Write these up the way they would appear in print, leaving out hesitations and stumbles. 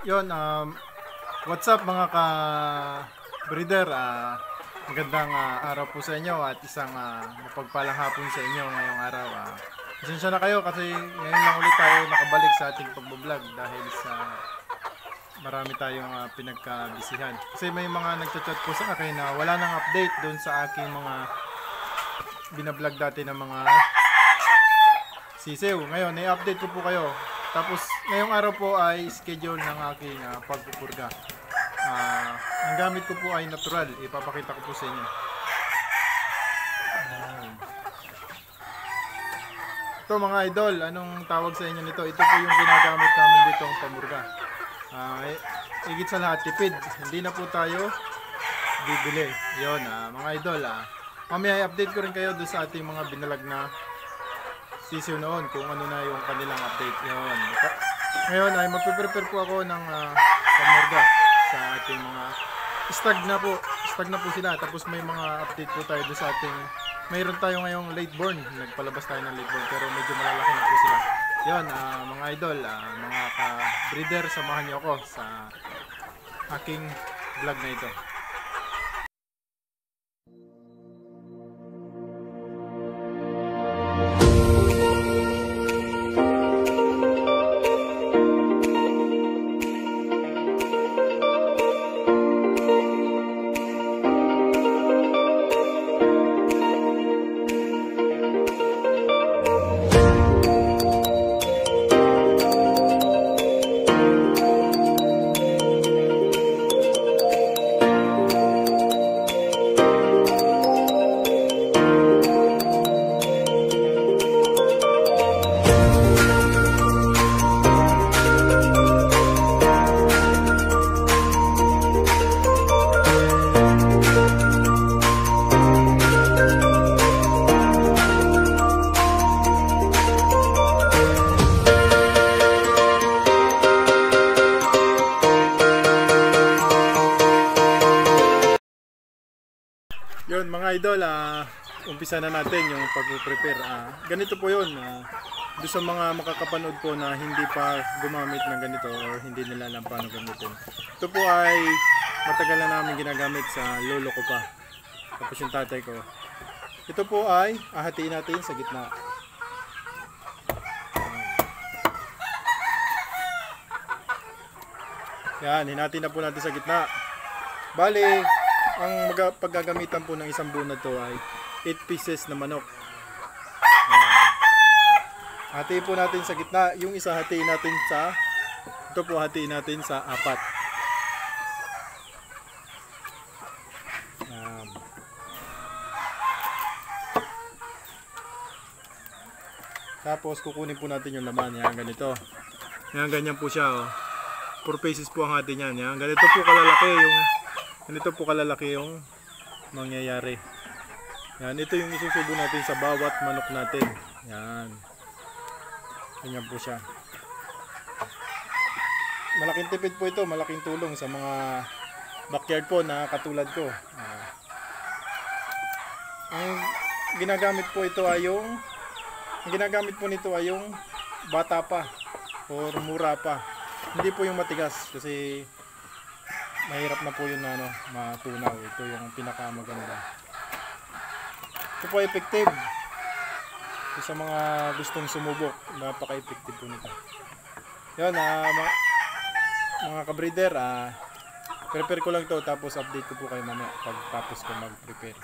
Yon, what's up mga ka-breeder? Magandang araw po sa inyo at isang mapagpalang hapon sa inyo ngayong araw. Pasensya na kayo kasi ngayon lang ulit tayo nakabalik sa ating pagbablog dahil sa marami tayong pinagkabisihan. Kasi may mga nagchat-chat po sa akin na wala nang update doon sa aking mga binablog dati ng mga sisew. Ngayon, i-update ko po kayo. Tapos, ngayong araw po ay schedule ng aking pagpupurga. Ang gamit ko po ay natural. Ipapakita ko po sa inyo. Ito mga idol, anong tawag sa inyo nito? Ito po yung ginagamit namin dito ang pamurga. Higit sa lahat, tipid. Hindi na po tayo bibili. Yun, mga idol. Mamaya i-update ko rin kayo doon sa ating mga binalag na sisiw noon kung ano na yung kanilang update. Yun. Ngayon ay magpe-prepare po ako ng pamurga sa ating mga stag na po sila. Tapos may mga update po tayo doon sa ating, mayroon tayo ngayong late born, nagpalabas tayo ng late born pero medyo malalaki na po sila. Yun, mga idol, mga ka-breeder, samahan niyo ako sa aking vlog na ito. Yun mga idol, umpisa na natin yung pag-prepare. Ganito po yun, doon sa mga makakapanood po na hindi pa gumamit ng ganito or hindi nila alam paano gamitin. Ito po ay matagal na namin ginagamit sa lolo ko pa, tapos yung tatay ko. Ito po ay hahatiin natin sa gitna. Yan, hinati na po natin sa gitna. Bali, ang paggagamitan po ng isang bunad to ay 8 pieces na manok. Hatiin po natin sa gitna. Yung isa hatiin natin sa, ito po hatiin natin sa 4. Tapos kukunin po natin yung laman. Yan, ganito. Yan, ganyan po siya. 4 pieces po ang hati niyan. Yan, ganito po kalalaki yung mangyayari. Yan, ito yung isusubo natin sa bawat manok natin. Yan. Ganyan po siya. Malaking tipid po ito, malaking tulong sa mga backyard po na katulad ko. Ang ginagamit po nito ay yung bata pa or mura pa. Hindi po yung matigas kasi mahirap na po yun na matunaw. Ito yung pinakamaganda. Ito po effective. Ito sa mga gustong sumubok, napaka-effective po nito. Yan, mga ka-breeder, prepare ko lang ito tapos update ko po kayo mamaya pagtapos ko mag-prepare.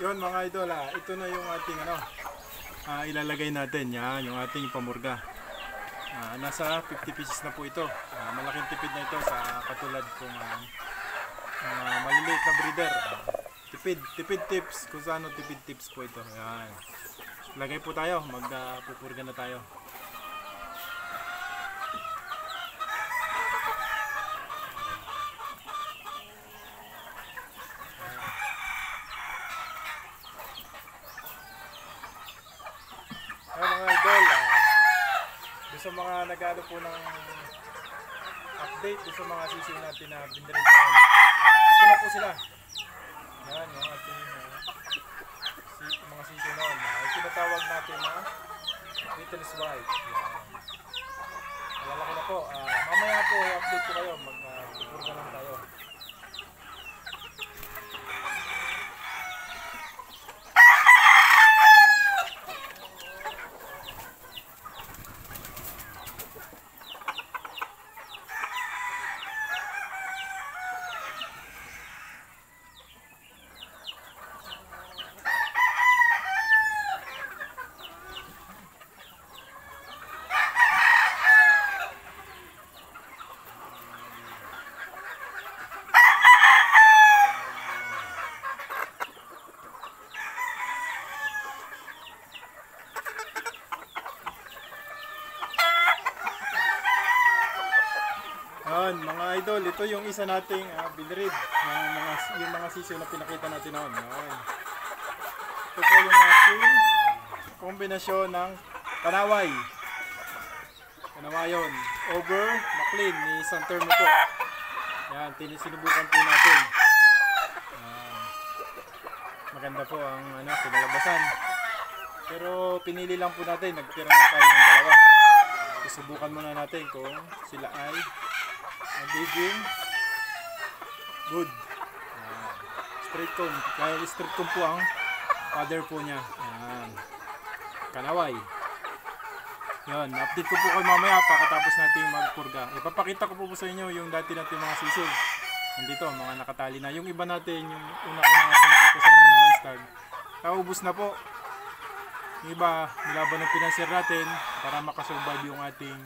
Yun mga idol, ito na yung ating ilalagay natin. Yan, yung ating pamurga. Nasa 50 pieces na po ito. Malaking tipid na ito sa katulad kong maliliit na breeder. Tipid tips, kung saan tipid tips po ito. Yan. Lagay po tayo, magpupurga na tayo. Mga idol, sa mga nag-ano po ng update sa mga sisiw natin na bindirintaan. Ito na po sila. Yan, yung ating natin na Beatles White. Yan. Malalaki na po. Mamaya po update ko kayo. Mag-purga lang tayo. Yan, mga idol, ito yung isa nating binrid ng yung mga sisiw na pinakita natin noon. Yan. Ito po yung ating kombinasyon ng kanaway. Kanawayon over McLean ni San Termo po. Yan, sinisinubukan po natin. Maganda po ang pinalabasan. Pero pinili lang po natin, nagtira lang tayo ng dalawa. Susubukan muna natin kung sila ay magiging good. Straight comb. Dahil straight comb po ang father po niya. Ayan. Kanaway. Yan. Update ko po kayo mamaya pagkatapos natin magpurga. Ipapakita ko po sa inyo yung dati natin mga sisiw. Nandito, mga nakatali na. Yung iba natin, yung una ko mga pinakita sa inyo mga stag. Kaubos na po. Yung iba, nilaban ng pinanser natin para makasurvive yung ating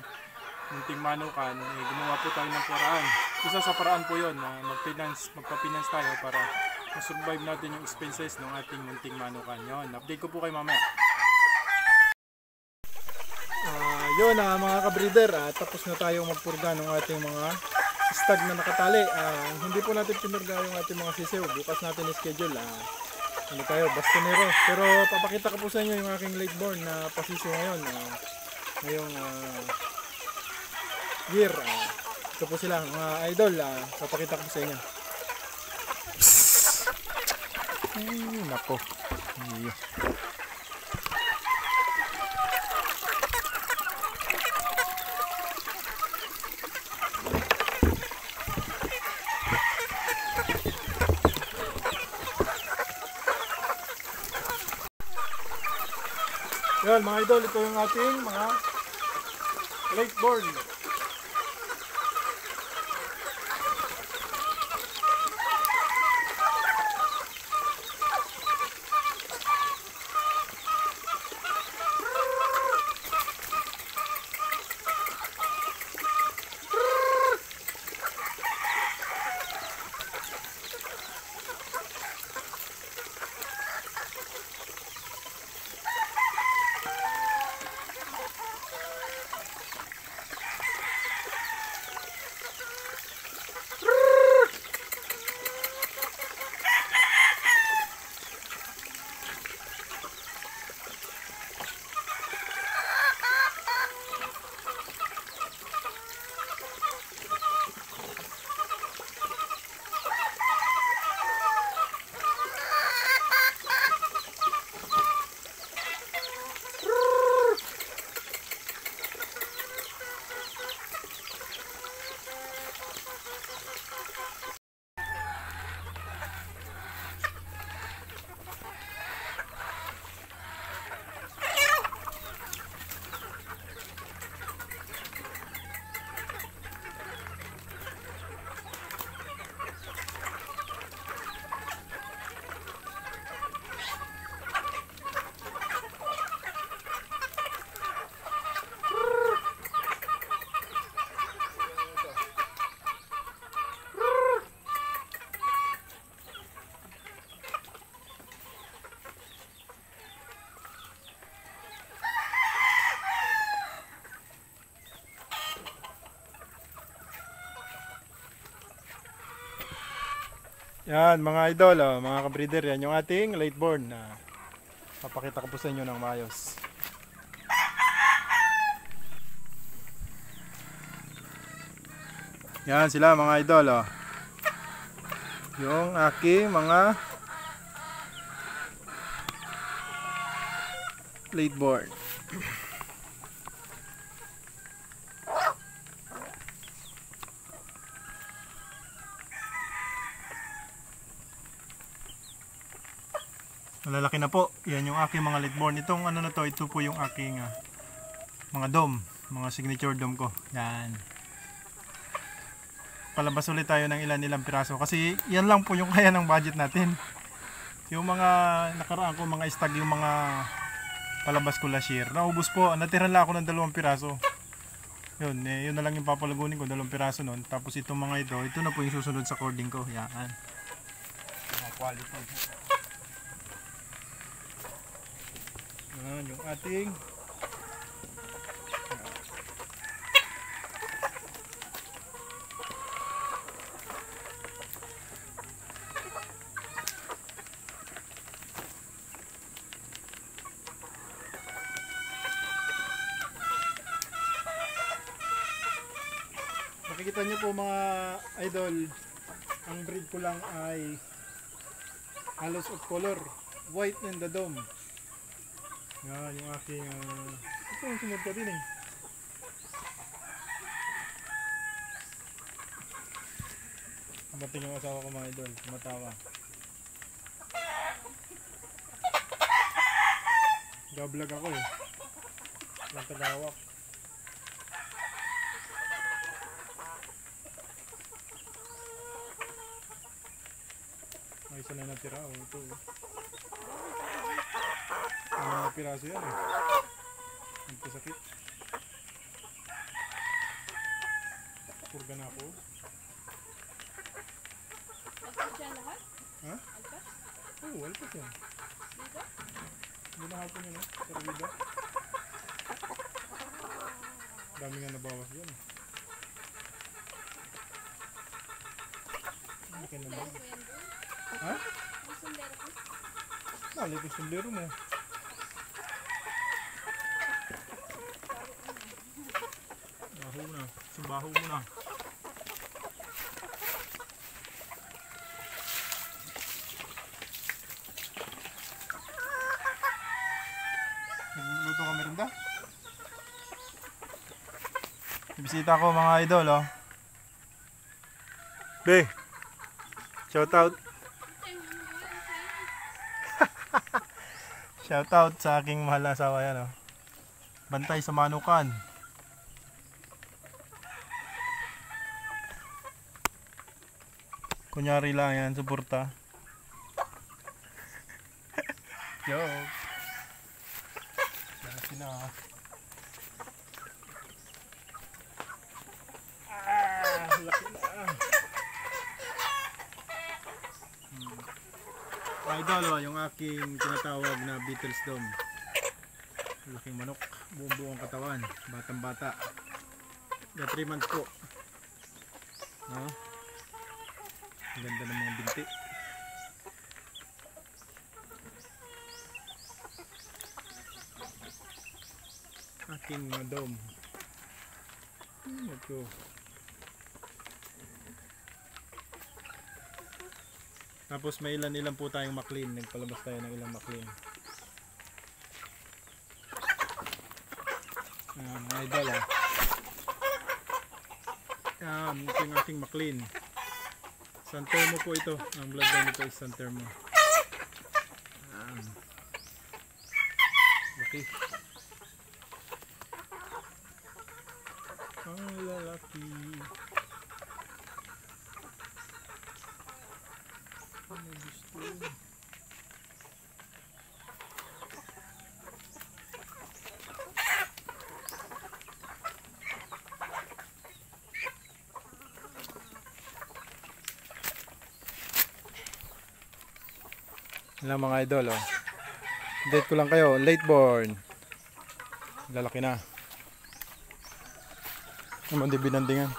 munting manukan, gumawa po tayo ng paraan. Isa sa paraan po yun na magpa-finance tayo para ma-survive natin yung expenses ng ating munting manukan. Yun, update ko po kayo mamaya. Yun mga kabreeder, tapos na tayo magpurga ng ating mga stag na nakatali. Hindi po natin pinurga yung ating mga sisiw. Bukas natin i-schedule. Ano tayo, bastonero. Pero papakita ko po sa inyo yung aking lateborn na pasisiw ngayon. Ngayong year. Ito po sila mga idol. Papakita ko sa inyo. Ay, nako. Yan mga idol, ito yung ating mga lateborn. Yan mga idol, mga kabreeder, yan yung ating lateborn. Papakita ko po sa inyo ng maayos. Yan sila mga idol. Yung aking mga late born. Malalaki na po. Yan yung aking mga late born. Itong ano na to, ito po yung aking mga dom, mga signature dom ko. Yan. Palabas ulit tayo ng ilan-ilang piraso kasi yan lang po yung kaya ng budget natin. Yung mga nakaraan ko, mga stag, yung mga palabas ko last year, naubos po. Natira lang ako ng 2 piraso. Yun, yun na lang yung papalagunin ko, 2 piraso nun. Tapos itong mga ito na po yung susunod sa cording ko. Yan. Mga quality. Yan, yung ating makikita nyo po mga idol, ang breed ko lang ay halos of color, white and the dome. Yan yung aking ito yung sunod ko din eh. Kabating yung asawa ko mga idol, kumatawa. Gablog ako eh, walang tagawak. May isa na natira, ito mga piraso yan eh. Nagkasakit. Purga na ako. Alpas yan lahat? Ha? Alpas? Oo, alpas yan. Dito? Hindi na hapon yan eh, sa Ravida. Dami nga nabawas yan eh. Hindi ka na ba? Ha? Ang sundero ko? Mali ko sundero mo. Baho na. Simbaho mo na. Nagluluto ka merinda? Bisita ko mga idol oh. Be, shout out. Shout out sa aking mahal na asawa yan oh. Bantay sa manukan. Kunyari lang yan, suporta. Joke. Laki na. Laki na. Idol oh, yung aking tinatawag na Beatles Dome. Laking manok, buong katawan, batang bata. 3 months po. No? Ang ganda ng mga binti. Aking mga dome. Ito. Tapos may ilan-ilan po tayong McLean. Nagpalabas tayo ng ilang McLean. Mga idol ah. Ito yung aking McLean. San Telmo po ito. Ang bloodline nito is San Telmo. Laki. Ang lalaki. Ano gusto? Yan lang mga idol oh. Update ko lang kayo, late born. Lalaki na. Naman di binandingan.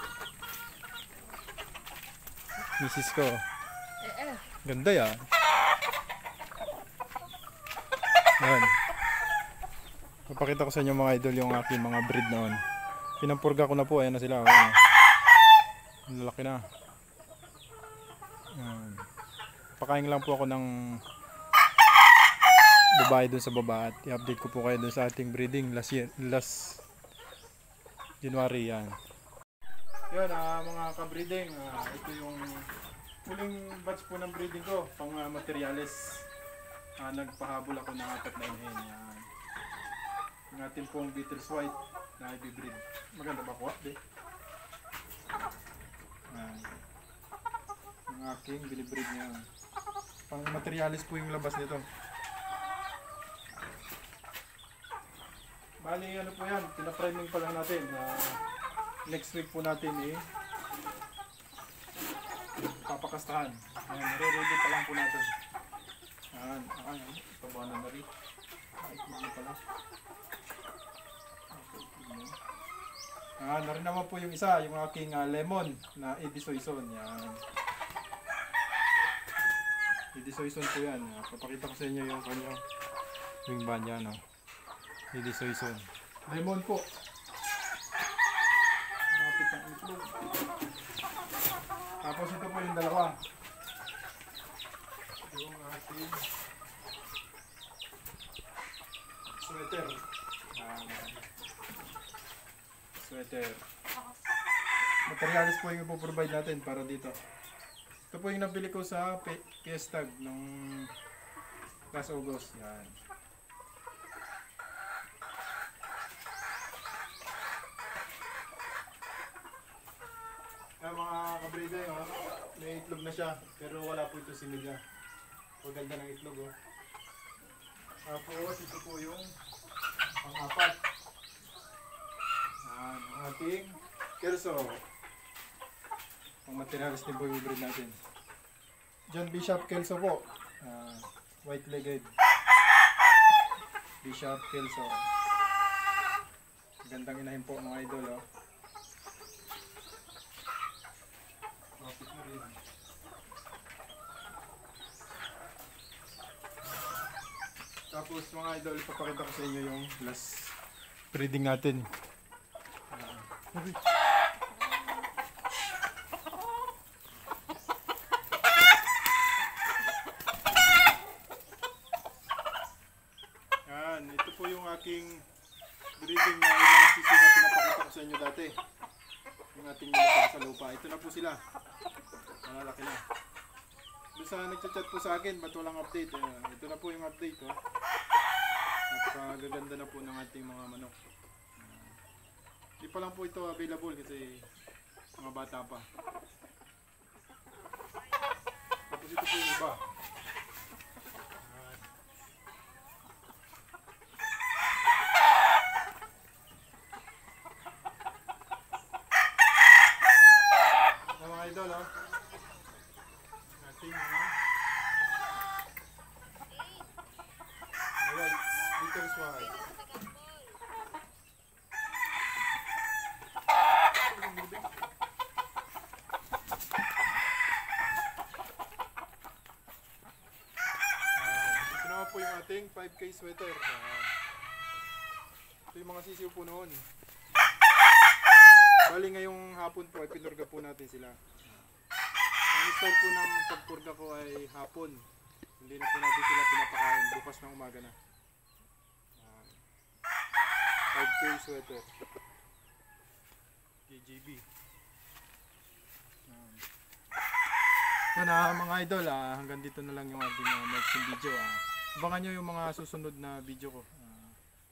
Misis ko. Ganda yan. Ayan. Papakita ko sa inyo mga idol yung aking mga breed noon. Pinampurga ko na po, ayan na sila. Ayan. Lalaki na. Ayan. Pakain lang po ako ng babae dun sa baba at i-update ko po kayo dun sa ating breeding last January yan. Yun mga ka-breeding, ito yung huling batch po ng breeding ko pang materials. Nagpahabol ako ng 4 na inahin. Yan. Yung ating pong Beatles White na i-breed. Maganda ba po? Yung aking binibreed niya. Pang materialis po yung labas nito. Bali ano po yan, pinapriming pa lang natin. Next week po natin papakastahan. Ayan, nare-ready pa lang po natin. Ayan, pababa na rin. Ano pala. Narin naman po yung isa, yung aking lemon na Edisoyson. Yan. Edisoyson po yan. Papakita ko sa inyo yung kanyang wing band yan. Edisoyson. Lemon po. Napit ang itlog. Tapos ito po yung dalawa. Yung aking sweater. Sweater. Materialis po yung ipoprovide natin para dito. Ito po yung nabili ko sa Fiestag nung last August. Yan. Mga kabrida may itlog na siya pero wala po ito similya. Paganda ng itlog Tapos ito po yung pang-apat. Ang ating Kelso. Ang materials ni Boy breed natin. John Bishop Kelso po. White-legged. Bishop Kelso. Gandang inahin po mga idol. Mapit na rin. Tapos mga idol, ipapakita ko sa inyo yung last breeding natin. Yan, ito po yung aking breeding na ilang sisi na pinapakita ko sa inyo dati. Yung ating nilapag sa lupa. Ito na po sila. Malalaki na. Doon sa nagchat-chat po sa akin, ba't walang update? Ito na po yung update. Napakagaganda na po ng ating mga manok. Hindi pa lang po ito available kasi mga bata pa. Tapos ito po yung iba. Mga idol ating ayan, Beatles White. Po yung ating 5K sweater. Ito yung mga sisiw po noon. Bali ngayong hapon po ay pinurga po natin sila. Ang style po ng pagpurga ko ay hapon. Hindi na po natin sila pinapakain. Bukas ng umaga na. 5K sweater. KGB. Yan mga idol, hanggang dito na lang yung ating next video. Abangan nyo yung mga susunod na video ko.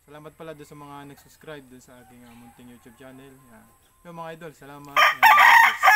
Salamat pala doon sa mga nag-subscribe doon sa aking munting YouTube channel. Yung mga idol, salamat. God bless.